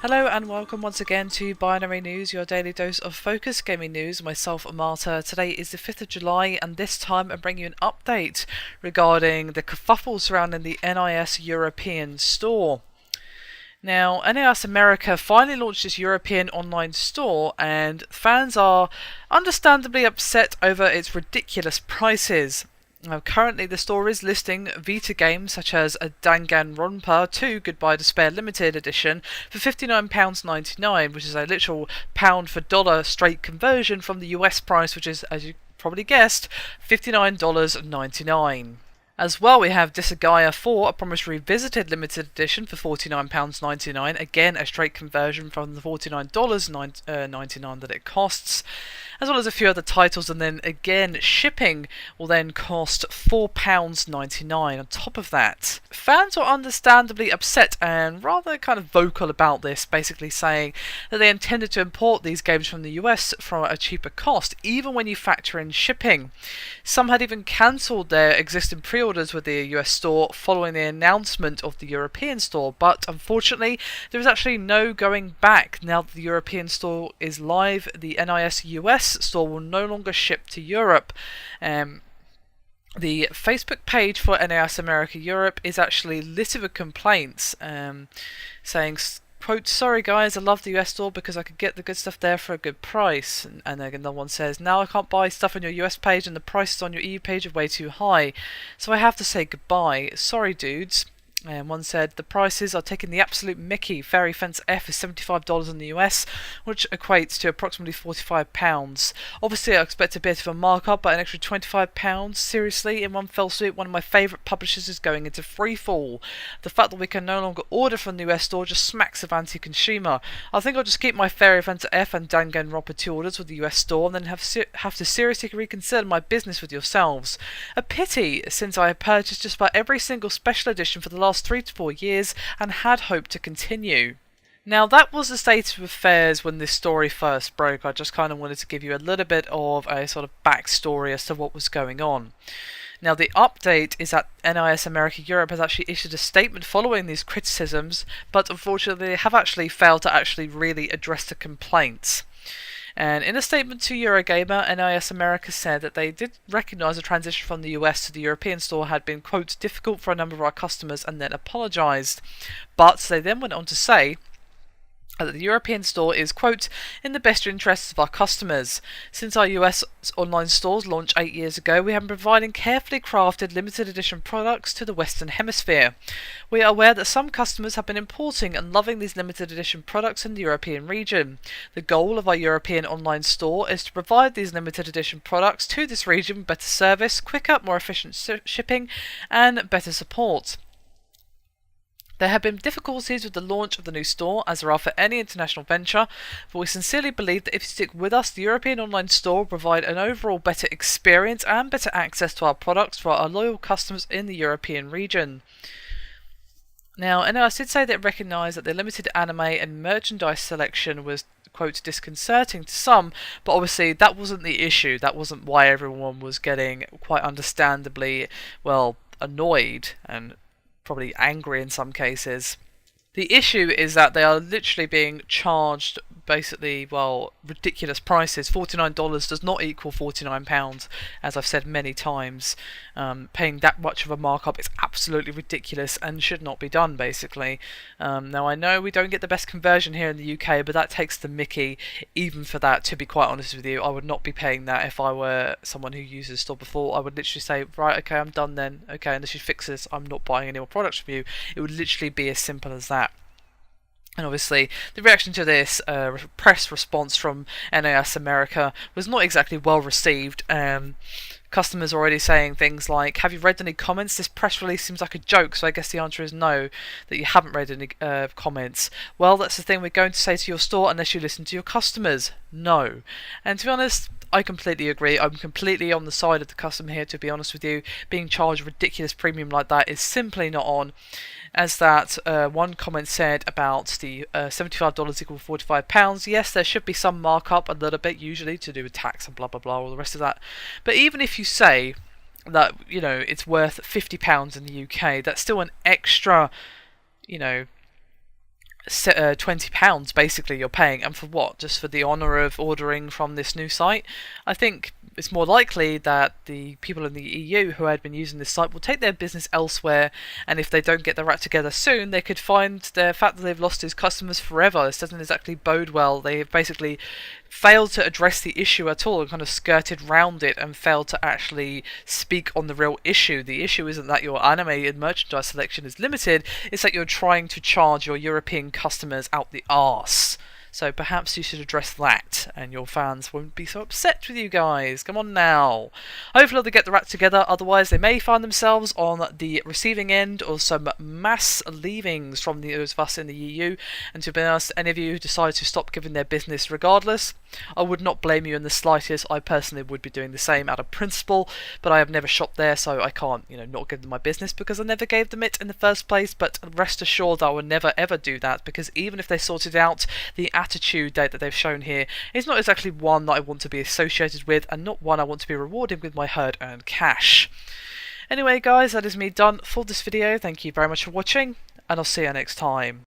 Hello and welcome once again to Binary News, your daily dose of focus gaming news. Myself, Marta. Today is the 5th of July, and this time I bring you an update regarding the kerfuffle surrounding the NIS European store. Now, NIS America finally launched its European online store, and fans are understandably upset over its ridiculous prices. Now, currently the store is listing Vita games such as a Danganronpa 2 Goodbye Despair Limited Edition for £59.99, which is a literal pound for dollar straight conversion from the US price, which is, as you probably guessed, $59.99. As well, we have Disgaea 4, a Promise Revisited limited edition for £49.99, again a straight conversion from the $49.99 that it costs, as well as a few other titles, and then again shipping will then cost £4.99 on top of that. Fans are understandably upset and rather kind of vocal about this, basically saying that they intended to import these games from the US for a cheaper cost, even when you factor in shipping. Some had even cancelled their existing pre-orders with the US store following the announcement of the European store, but unfortunately there is actually no going back. Now that the European store is live, the NIS US store will no longer ship to Europe. The Facebook page for NIS America Europe is actually littered with complaints, saying, quote, "Sorry guys, I love the US store because I could get the good stuff there for a good price." And then another one says, "Now I can't buy stuff on your US page and the prices on your EU page are way too high. So I have to say goodbye. Sorry dudes." And one said, "The prices are taking the absolute mickey. Fairy Fence F is $75 in the US, which equates to approximately £45. Obviously, I expect a bit of a markup, but an extra £25? Seriously, in one fell swoop, one of my favourite publishers is going into freefall. The fact that we can no longer order from the US store just smacks of anti-consumer. I think I'll just keep my Fairy Fence F and Danganronpa 2 orders with the US store, and then have to seriously reconsider my business with yourselves. A pity, since I have purchased just about every single special edition for the last 3 to 4 years and had hoped to continue." Now, that was the state of affairs when this story first broke. I just kind of wanted to give you a little bit of a sort of backstory as to what was going on. Now, the update is that NIS America Europe has actually issued a statement following these criticisms, but unfortunately they have actually failed to actually really address the complaints. And in a statement to Eurogamer, NIS America said that they did recognise the transition from the US to the European store had been, quote, difficult for a number of our customers, and then apologised. But they then went on to say that the European store is, quote, in the best interests of our customers. Since our US online stores launched 8 years ago, we have been providing carefully crafted limited edition products to the Western Hemisphere. We are aware that some customers have been importing and loving these limited edition products in the European region. The goal of our European online store is to provide these limited edition products to this region with better service, quicker, more efficient shipping, and better support. There have been difficulties with the launch of the new store, as there are for any international venture, but we sincerely believe that if you stick with us, the European online store will provide an overall better experience and better access to our products for our loyal customers in the European region. Now, NIS did say that it recognised that the limited anime and merchandise selection was, quote, disconcerting to some, but obviously that wasn't the issue. That wasn't why everyone was getting, quite understandably, well, annoyed and probably angry in some cases. The issue is that they are literally being charged basically, well, ridiculous prices. $49 does not equal £49, as I've said many times. Paying that much of a markup is absolutely ridiculous and should not be done, basically. Now, I know we don't get the best conversion here in the UK, but that takes the mickey even for that, to be quite honest with you. I would not be paying that if I were someone who uses the store before. I would literally say, right, okay, I'm done then. Okay, unless you fix this, I'm not buying any more products from you. It would literally be as simple as that. And obviously, the reaction to this press response from NIS America was not exactly well received. Customers are already saying things like, "Have you read any comments? This press release seems like a joke." So I guess the answer is no, that you haven't read any comments. Well, that's the thing we're going to say to your store unless you listen to your customers. No. And to be honest, I completely agree. I'm completely on the side of the customer here, to be honest with you. Being charged a ridiculous premium like that is simply not on. As that one comment said about the $75 equal £45, yes, there should be some markup, a little bit, usually to do with tax and blah blah blah, all the rest of that. But even if you say that, you know, it's worth £50 in the UK, that's still an extra, you know, £20 basically you're paying, and for what? Just for the honour of ordering from this new site? I think it's more likely that the people in the EU who had been using this site will take their business elsewhere, and if they don't get their act together soon, they could find the fact that they've lost his customers forever. This doesn't exactly bode well. They have basically failed to address the issue at all and kind of skirted round it and failed to actually speak on the real issue. The issue isn't that your anime and merchandise selection is limited, it's that you're trying to charge your European customers out the arse. So perhaps you should address that, and your fans won't be so upset with you guys. Come on now. Hopefully they get the act together, otherwise they may find themselves on the receiving end of some mass leavings from those of us in the EU. And to be honest, any of you who decide to stop giving their business regardless, I would not blame you in the slightest. I personally would be doing the same out of principle, but I have never shopped there, so I can't, not give them my business because I never gave them it in the first place. But rest assured I will never ever do that, because even if they sorted out, the attitude that they've shown here is not exactly one that I want to be associated with, and not one I want to be rewarded with my hard-earned cash. Anyway guys, that is me done for this video. Thank you very much for watching, and I'll see you next time.